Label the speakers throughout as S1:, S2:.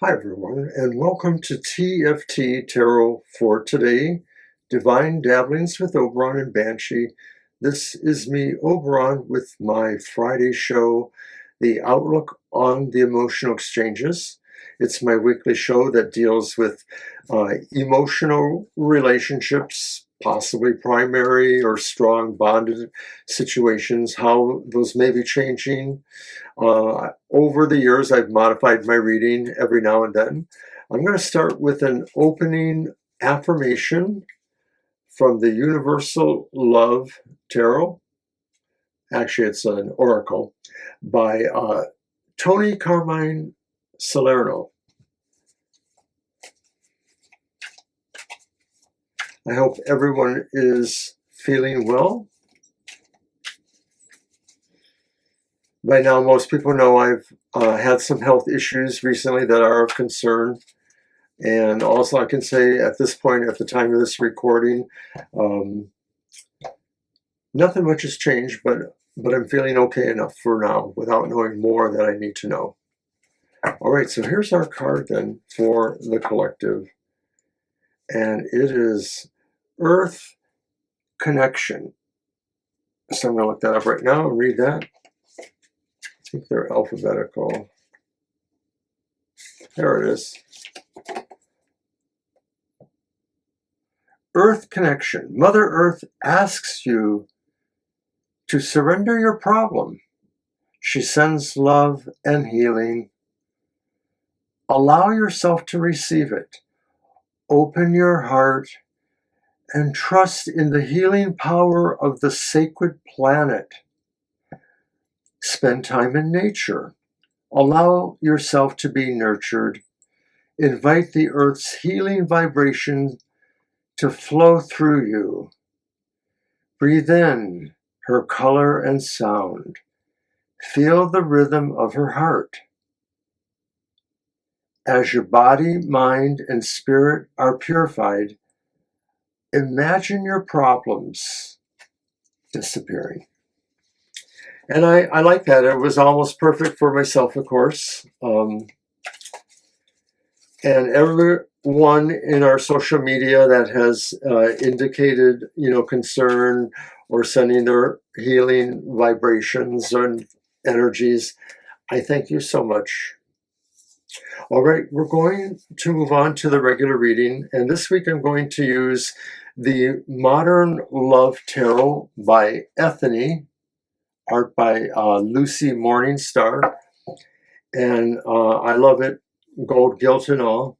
S1: Hi everyone, and welcome to TFT Tarot for today, Divine Dabblings with Oberon and Banshee. This is me, Oberon, with my Friday show, The Outlook on the Emotional Exchanges. It's my weekly show that deals with emotional relationships, possibly primary or strong bonded situations, how those may be changing. Over the years, I've modified my reading every now and then. I'm going to start with an opening affirmation from the Universal Love Tarot. Actually, it's an oracle by Tony Carmine Salerno. I hope everyone is feeling well. By now, most people know I've had some health issues recently that are of concern. And also I can say at this point, at the time of this recording, nothing much has changed, but I'm feeling okay enough for now without knowing more that I need to know. All right, so here's our card then for the collective. And it is Earth Connection. So I'm going to look that up right now and read that. I think they're alphabetical. There it is. Earth Connection. Mother Earth asks you to surrender your problem. She sends love and healing. Allow yourself to receive it. Open your heart and trust in the healing power of the sacred planet. Spend time in nature. Allow yourself to be nurtured. Invite the Earth's healing vibration to flow through you. Breathe in her color and sound. Feel the rhythm of her heart. As your body, mind, and spirit are purified, imagine your problems disappearing. And I like that. It was almost perfect for myself, of course. And everyone in our social media that has indicated, concern or sending their healing vibrations and energies, I thank you so much. All right, we're going to move on to the regular reading. And this week I'm going to use the Modern Love Tarot by Ethony, art by Lucy Morningstar. And I love it, gold gilt and all.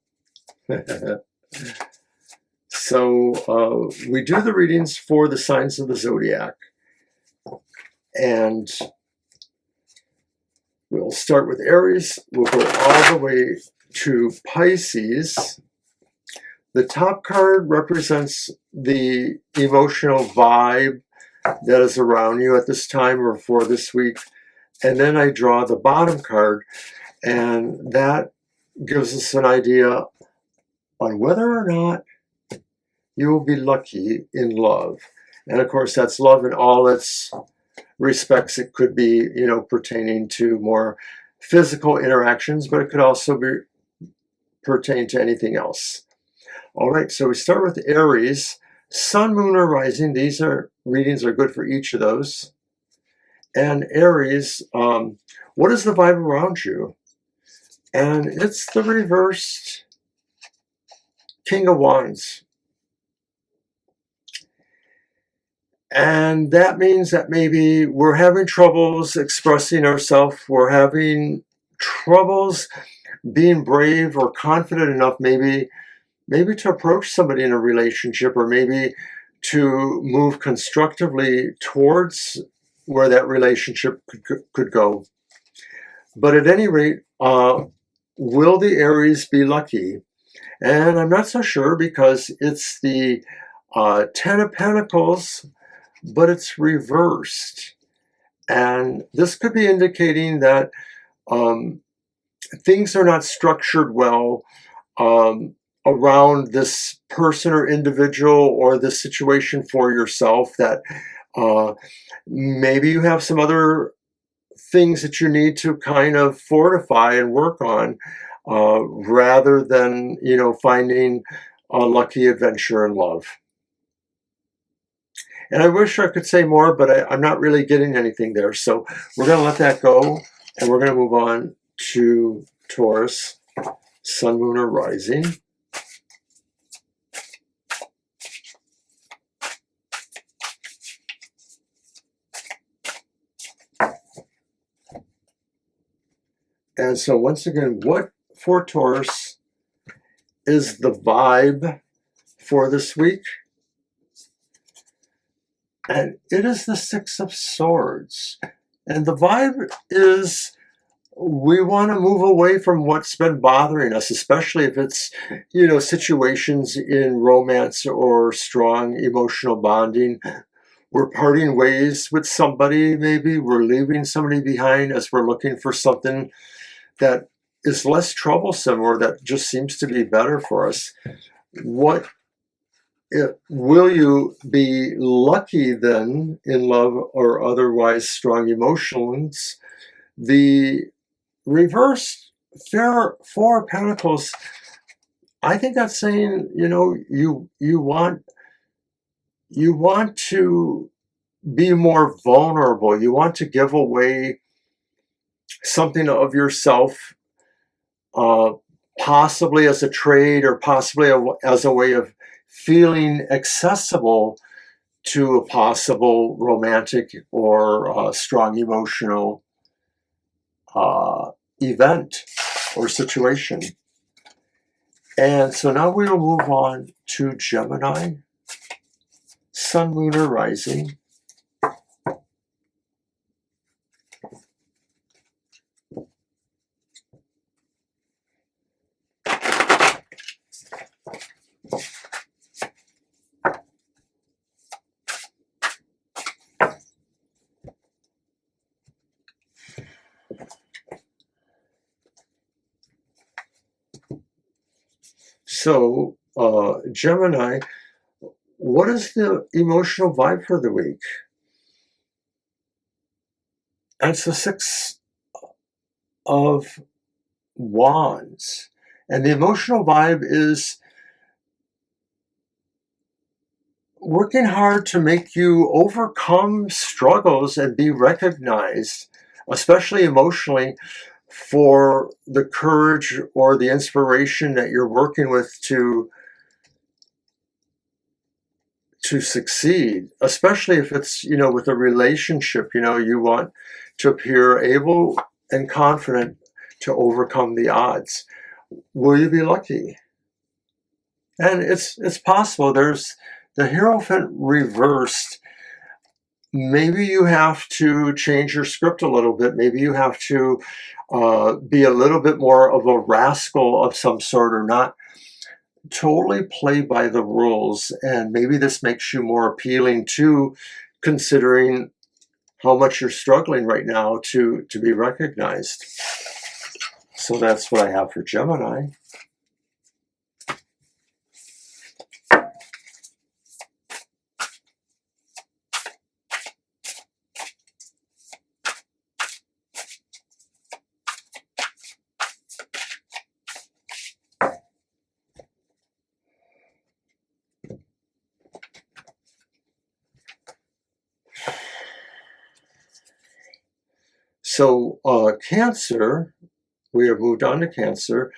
S1: So we do the readings for the signs of the zodiac. And we'll start with Aries. We'll go all the way to Pisces. The top card represents the emotional vibe that is around you at this time or for this week. And then I draw the bottom card, and that gives us an idea on whether or not you will be lucky in love. And of course, that's love in all its respects. It could be, pertaining to more physical interactions, but it could also pertain to anything else. All right, so we start with Aries. Sun, Moon, or Rising. These readings are good for each of those. And Aries, what is the vibe around you? And it's the reversed King of Wands. And that means that maybe we're having troubles expressing ourselves. We're having troubles being brave or confident enough maybe to approach somebody in a relationship, or maybe to move constructively towards where that relationship could go. But at any rate, will the Aries be lucky? And I'm not so sure, because it's the Ten of Pentacles, but it's reversed. And this could be indicating that things are not structured well around this person or individual or this situation for yourself, that maybe you have some other things that you need to kind of fortify and work on. rather than, finding a lucky adventure in love. And I wish I could say more, but I'm not really getting anything there. So we're going to let that go, and we're going to move on to Taurus, Sun, Moon, or Rising. And so once again, what for Taurus is the vibe for this week? And it is the Six of Swords. And the vibe is we want to move away from what's been bothering us, especially if it's, situations in romance or strong emotional bonding. We're parting ways with somebody, maybe. We're leaving somebody behind as we're looking for something that is less troublesome or that just seems to be better for us. Will you be lucky then in love or otherwise strong emotions? The reverse Four of Pentacles, I think that's saying, you want to be more vulnerable. You want to give away something of yourself, possibly as a trade or possibly as a way of feeling accessible to a possible romantic or strong emotional event or situation. And so now we will move on to Gemini, Sun, Moon, or Rising. So, Gemini, what is the emotional vibe for the week? It's the Six of Wands. And the emotional vibe is working hard to make you overcome struggles and be recognized, especially emotionally, for the courage or the inspiration that you're working with to succeed, especially if it's, with a relationship, you want to appear able and confident to overcome the odds. Will you be lucky? And it's possible. There's the Hierophant reversed. Maybe you have to change your script a little bit. Maybe you have to be a little bit more of a rascal of some sort, or not totally play by the rules. And maybe this makes you more appealing to considering how much you're struggling right now to be recognized. So that's what I have for Gemini. So Cancer, we have moved on to Cancer.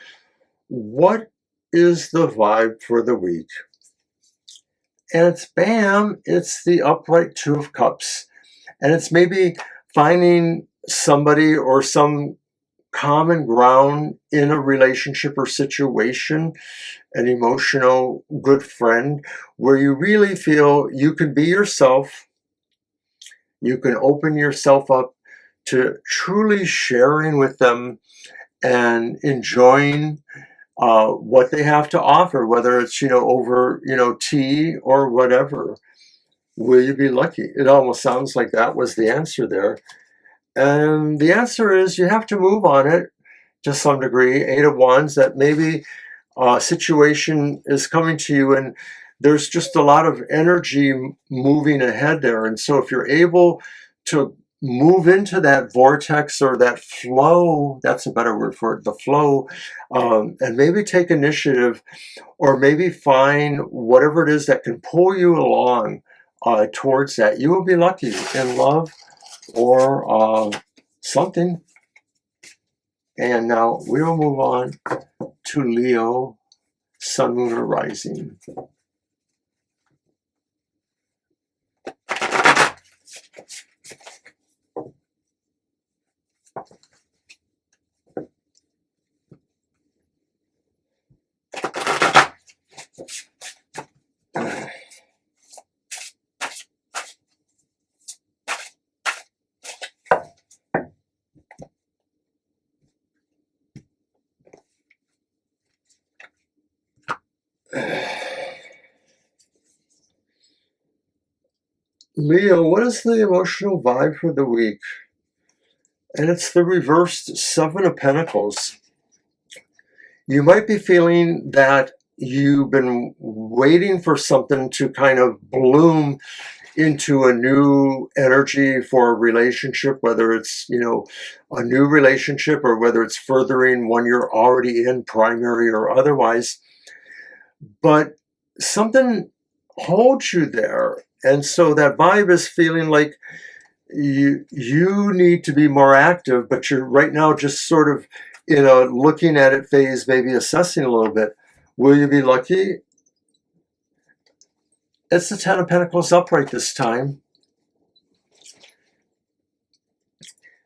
S1: What is the vibe for the week? And it's bam, it's the upright Two of Cups. And it's maybe finding somebody or some common ground in a relationship or situation, an emotional good friend, where you really feel you can be yourself, you can open yourself up to truly sharing with them and enjoying what they have to offer, whether it's, over, tea or whatever. Will you be lucky? It almost sounds like that was the answer there. And the answer is you have to move on it to some degree. Eight of Wands, that maybe a situation is coming to you and there's just a lot of energy moving ahead there. And so if you're able to move into that vortex or that flow, that's a better word for it, the flow, and maybe take initiative, or maybe find whatever it is that can pull you along towards that. You will be lucky in love or something. And now we will move on to Leo, Sun, Moon, or Rising. Leo, what is the emotional vibe for the week? And it's the reversed Seven of Pentacles. You might be feeling that you've been waiting for something to kind of bloom into a new energy for a relationship, whether it's, a new relationship or whether it's furthering one you're already in, primary or otherwise. But something holds you there. And so that vibe is feeling like you need to be more active, but you're right now just sort of in a looking at it phase, maybe assessing a little bit. Will you be lucky? It's the Ten of Pentacles upright this time.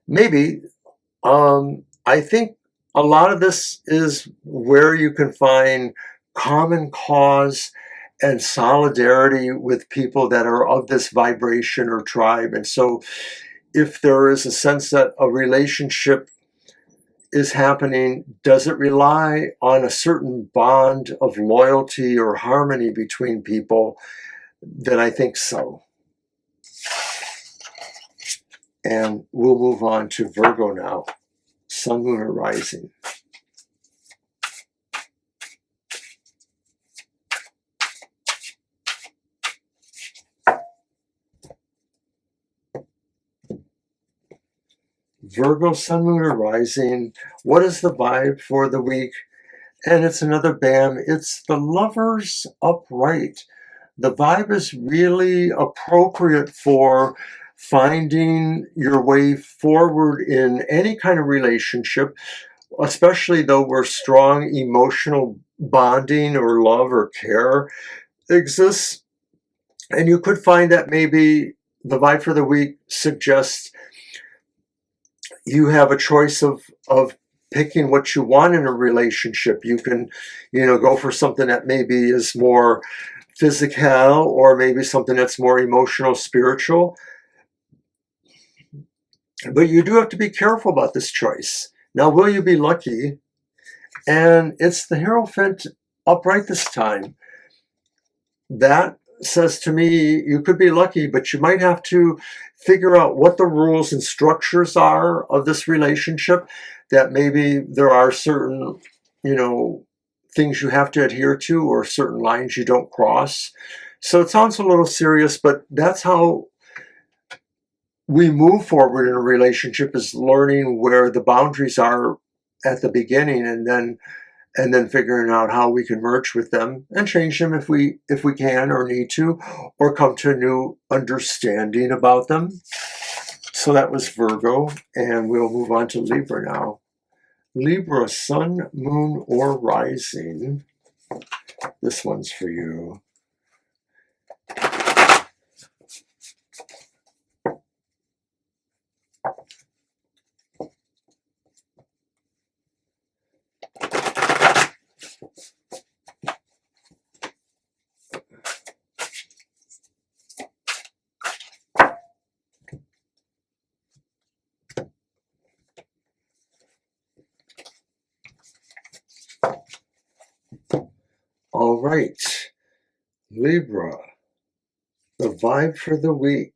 S1: Maybe. I think a lot of this is where you can find common cause and solidarity with people that are of this vibration or tribe. And so if there is a sense that a relationship is happening, does it rely on a certain bond of loyalty or harmony between people? Then I think so. And we'll move on to Virgo now, Sun, Moon, or Rising. Virgo, Sun, Moon, or Rising. What is the vibe for the week? And it's another BAM. It's the Lovers upright. The vibe is really appropriate for finding your way forward in any kind of relationship, especially though where strong emotional bonding or love or care exists. And you could find that maybe the vibe for the week suggests you have a choice of picking what you want in a relationship. You can, go for something that maybe is more physical or maybe something that's more emotional, spiritual. But you do have to be careful about this choice. Now, will you be lucky? And it's the Hierophant upright this time. That says to me, you could be lucky, but you might have to figure out what the rules and structures are of this relationship, that maybe there are certain, things you have to adhere to or certain lines you don't cross. So it sounds a little serious, but that's how we move forward in a relationship, is learning where the boundaries are at the beginning and then figuring out how we can merge with them and change them if we can or need to, or come to a new understanding about them. So that was Virgo, and we'll move on to Libra now. Libra, Sun, Moon, or Rising. This one's for you. All right, Libra, the vibe for the week.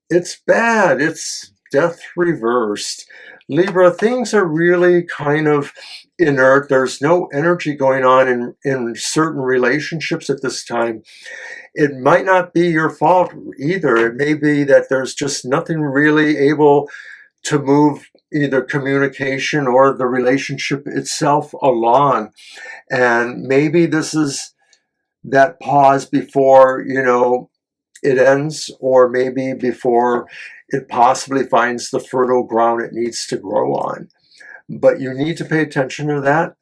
S1: It's bad. It's death reversed. Libra, things are really kind of inert. There's no energy going on in certain relationships at this time. It might not be your fault either. It may be that there's just nothing really able to move either communication or the relationship itself along. And maybe this is that pause before, it ends, or maybe before it possibly finds the fertile ground it needs to grow on. But you need to pay attention to that.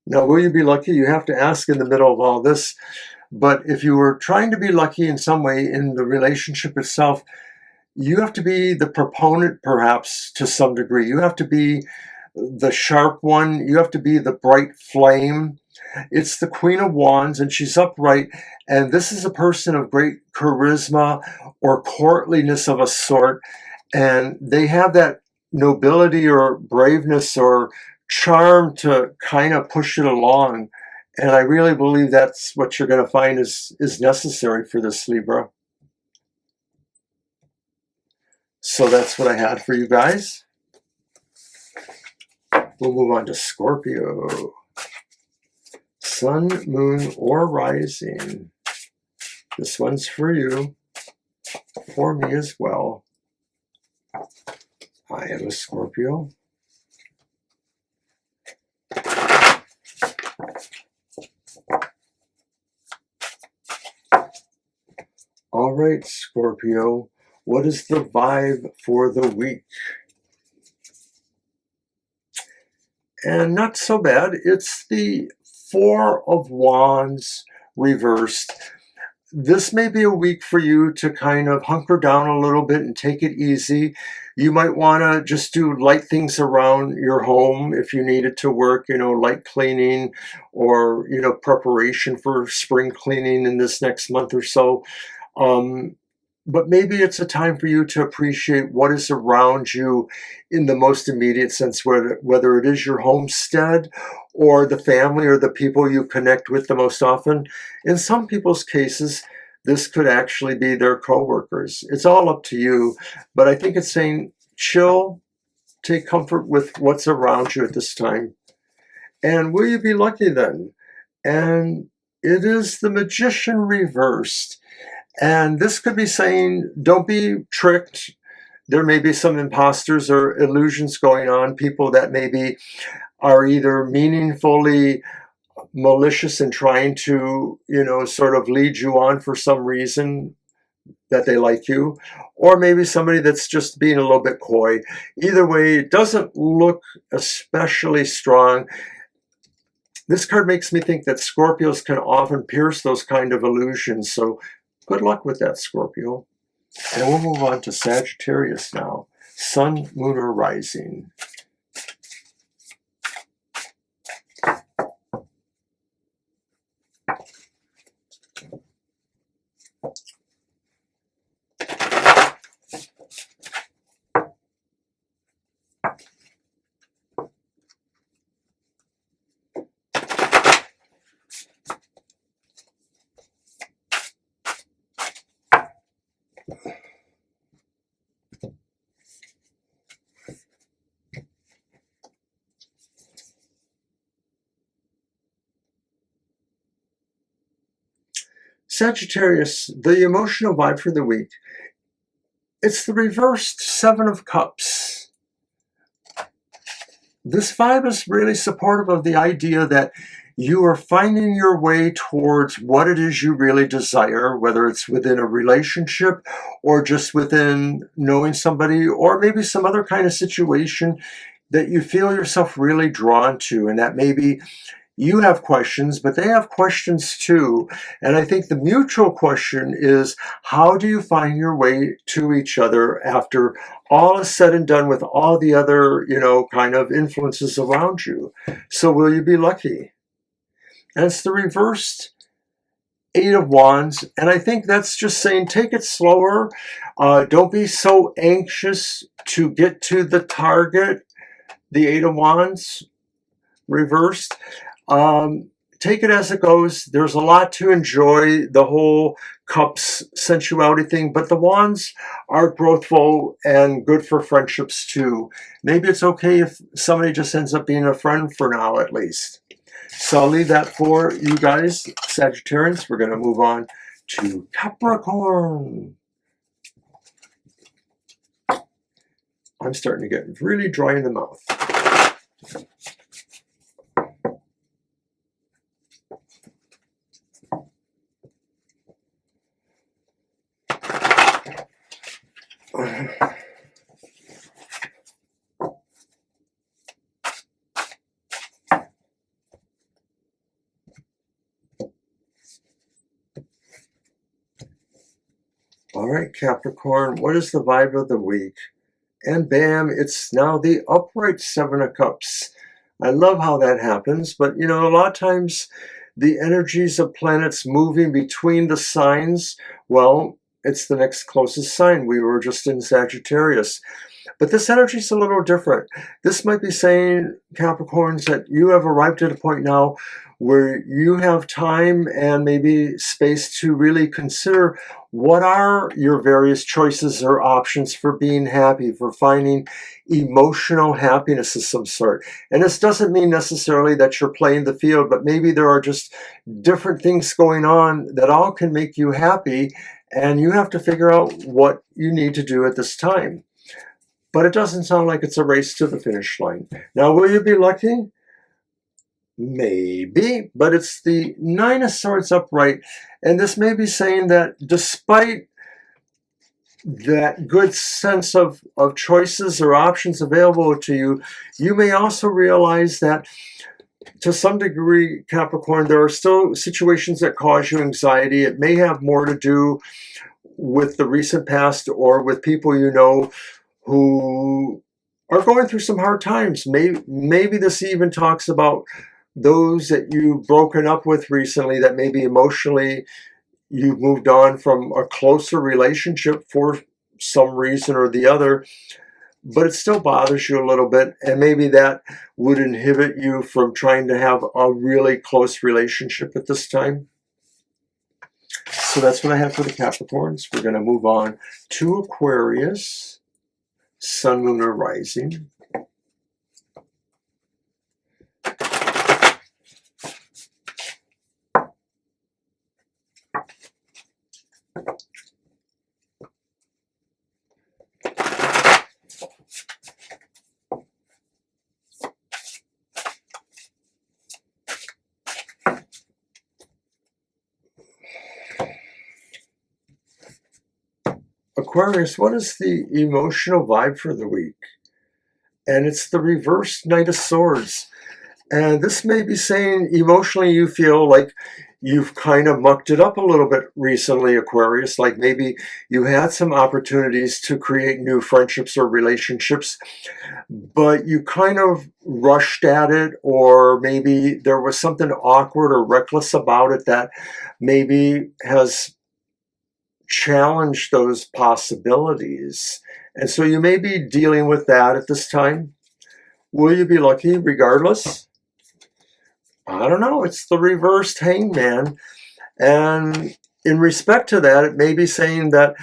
S1: Now, will you be lucky? You have to ask in the middle of all this. But if you were trying to be lucky in some way in the relationship itself, you have to be the proponent, perhaps, to some degree. You have to be the sharp one. You have to be the bright flame. It's the Queen of Wands, and she's upright. And this is a person of great charisma or courtliness of a sort. And they have that nobility or braveness or charm to kind of push it along. And I really believe that's what you're going to find is necessary for this, Libra. So that's what I had for you guys. We'll move on to Scorpio. Sun, moon, or rising. This one's for you, for me as well. I am a Scorpio. All right, Scorpio, what is the vibe for the week? And not so bad. It's the Four of Wands reversed. This may be a week for you to kind of hunker down a little bit and take it easy. You might want to just do light things around your home if you need it to work, light cleaning or, preparation for spring cleaning in this next month or so. But maybe it's a time for you to appreciate what is around you in the most immediate sense, whether it is your homestead or the family or the people you connect with the most often. In some people's cases, this could actually be their coworkers. It's all up to you, but I think it's saying chill, take comfort with what's around you at this time. And will you be lucky then? And it is the Magician reversed. And this could be saying, don't be tricked. There may be some imposters or illusions going on, people that maybe are either meaningfully malicious and trying to, sort of lead you on for some reason that they like you, or maybe somebody that's just being a little bit coy. Either way, it doesn't look especially strong. This card makes me think that Scorpios can often pierce those kind of illusions. So good luck with that, Scorpio. And we'll move on to Sagittarius now. Sun, moon, or rising. Sagittarius, the emotional vibe for the week. It's the reversed Seven of Cups. This vibe is really supportive of the idea that you are finding your way towards what it is you really desire, whether it's within a relationship or just within knowing somebody, or maybe some other kind of situation that you feel yourself really drawn to, and that maybe you have questions, but they have questions too. And I think the mutual question is, how do you find your way to each other after all is said and done with all the other, kind of influences around you? So will you be lucky? And it's the reversed Eight of Wands. And I think that's just saying, take it slower. Don't be so anxious to get to the target. The Eight of Wands reversed. take it as it goes. There's a lot to enjoy, the whole cups sensuality thing, but the wands are growthful and good for friendships too. Maybe it's okay if somebody just ends up being a friend for now, at least. So I'll leave that for you guys, Sagittarians. We're going to move on to Capricorn. I'm starting to get really dry in the mouth. All right, Capricorn, what is the vibe of the week? And bam, it's now the upright Seven of Cups. I love how that happens, but you know, a lot of times the energies of planets moving between the signs, well, it's the next closest sign. We were just in Sagittarius. But this energy is a little different. This might be saying, Capricorns, that you have arrived at a point now where you have time and maybe space to really consider what are your various choices or options for being happy, for finding emotional happiness of some sort. And this doesn't mean necessarily that you're playing the field, but maybe there are just different things going on that all can make you happy, and you have to figure out what you need to do at this time. But it doesn't sound like it's a race to the finish line. Now, will you be lucky? Maybe, but it's the Nine of Swords upright, and this may be saying that despite that good sense of choices or options available to you, you may also realize that to some degree, Capricorn, there are still situations that cause you anxiety. It may have more to do with the recent past or with people you know who are going through some hard times. Maybe this even talks about those that you've broken up with recently, that maybe emotionally you've moved on from a closer relationship for some reason or the other, but it still bothers you a little bit, and maybe that would inhibit you from trying to have a really close relationship at this time. So that's what I have for the Capricorns. We're going to move on to Aquarius, Sun, Moon, or Rising. Aquarius, what is the emotional vibe for the week? And it's the reverse Knight of Swords. And this may be saying emotionally you feel like you've kind of mucked it up a little bit recently, Aquarius. Like maybe you had some opportunities to create new friendships or relationships, but you kind of rushed at it, or maybe there was something awkward or reckless about it that maybe has challenged those possibilities. And so you may be dealing with that at this time. Will you be lucky regardless? I don't know. It's the reversed Hangman. And in respect to that, it may be saying that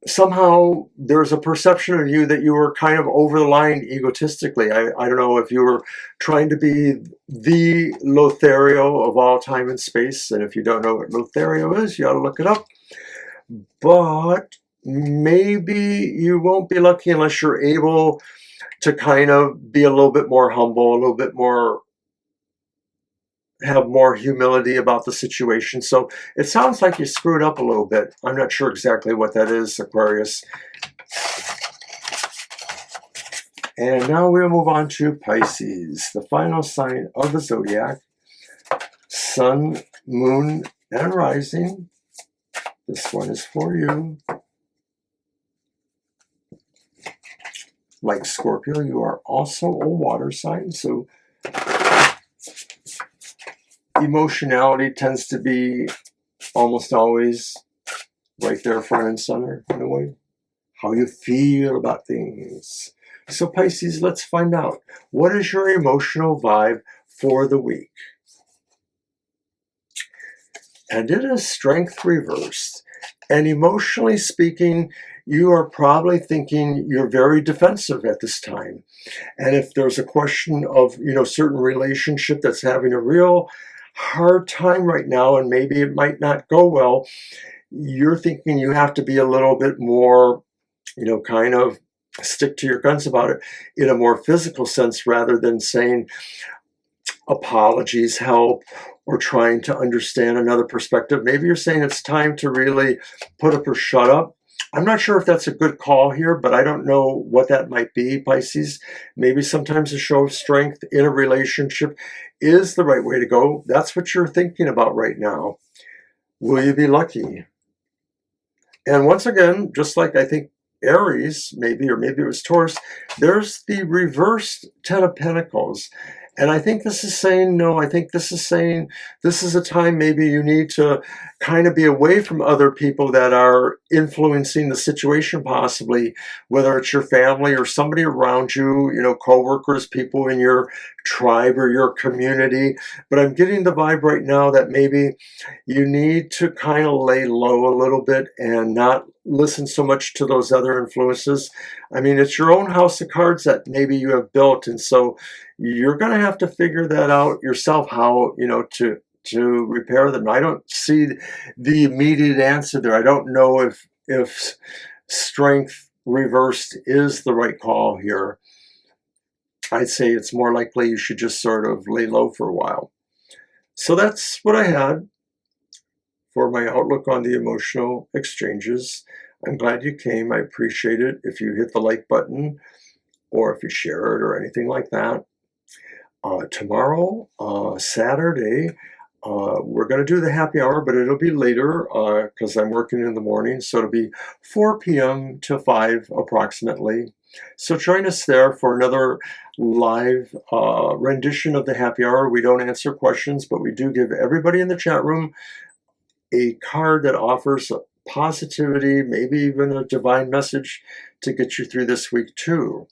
S1: somehow there's a perception of you that you were kind of over the line egotistically. I don't know if you were trying to be the Lothario of all time and space. And if you don't know what Lothario is, you ought to look it up. But maybe you won't be lucky unless you're able to kind of be a little bit more humble, a little bit more, have more humility about the situation. So it sounds like you screwed up a little bit. I'm not sure exactly what that is, Aquarius. And now we'll move on to Pisces, the final sign of the zodiac. Sun, Moon, and Rising. This one is for you. Like Scorpio, you are also a water sign, so emotionality tends to be almost always right there front and center in a way. How you feel about things. So Pisces, let's find out. What is your emotional vibe for the week? and it is Strength reversed. And emotionally speaking, you are probably thinking you're very defensive at this time. And if there's a question of, certain relationship that's having a real hard time right now, and maybe it might not go well, you're thinking you have to be a little bit more, kind of stick to your guns about it in a more physical sense rather than saying apologies help or trying to understand another perspective. Maybe you're saying it's time to really put up or shut up. I'm not sure if that's a good call here, but I don't know what that might be, Pisces. Maybe sometimes a show of strength in a relationship is the right way to go. That's what you're thinking about right now. Will you be lucky? And once again, just like I think Aries, maybe, or maybe it was Taurus, there's the reversed Ten of Pentacles. And I think this is saying no. I think this is saying this is a time maybe you need to kind of be away from other people that are influencing the situation, possibly, whether it's your family or somebody around you, coworkers, people in your tribe or your community. But I'm getting the vibe right now that maybe you need to kind of lay low a little bit and not listen so much to those other influences. I mean, it's your own house of cards that maybe you have built, and so you're going to have to figure that out yourself, how to repair them. I don't see the immediate answer there. I don't know if strength reversed is the right call here. I'd say it's more likely you should just sort of lay low for a while. So that's what I had for my outlook on the emotional exchanges. I'm glad you came. I appreciate it. If you hit the like button or if you share it or anything like that. Tomorrow, Saturday, we're going to do the happy hour, but it'll be later because I'm working in the morning. So it'll be 4 p.m. to 5 approximately. So join us there for another live rendition of the happy hour. We don't answer questions, but we do give everybody in the chat room a card that offers positivity, maybe even a divine message to get you through this week too.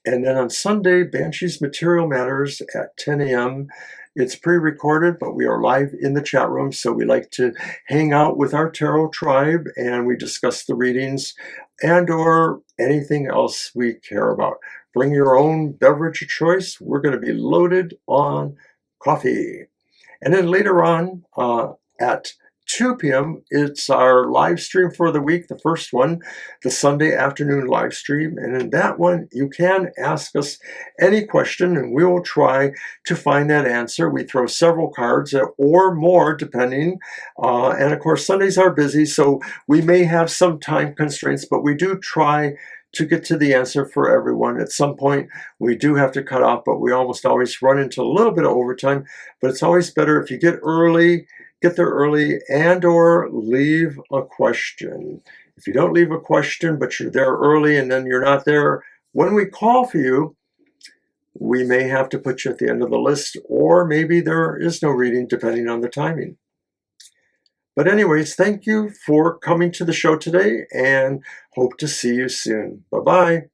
S1: And then on Sunday, Banshee's Material Matters at 10 a.m. It's pre-recorded, but we are live in the chat room, so we like to hang out with our tarot tribe and we discuss the readings and or anything else we care about. Bring your own beverage of choice. We're going to be loaded on coffee. And then later on at 2 p.m. it's our live stream for the week, the first one, the Sunday afternoon live stream. And in that one, you can ask us any question and we will try to find that answer. We throw several cards or more depending. And of course, Sundays are busy, so we may have some time constraints, but we do try to get to the answer for everyone. At some point, we do have to cut off, but we almost always run into a little bit of overtime. But it's always better if you get there early and or leave a question. If you don't leave a question, but you're there early and then you're not there when we call for you, we may have to put you at the end of the list, or maybe there is no reading depending on the timing. But anyways, thank you for coming to the show today and hope to see you soon. Bye-bye.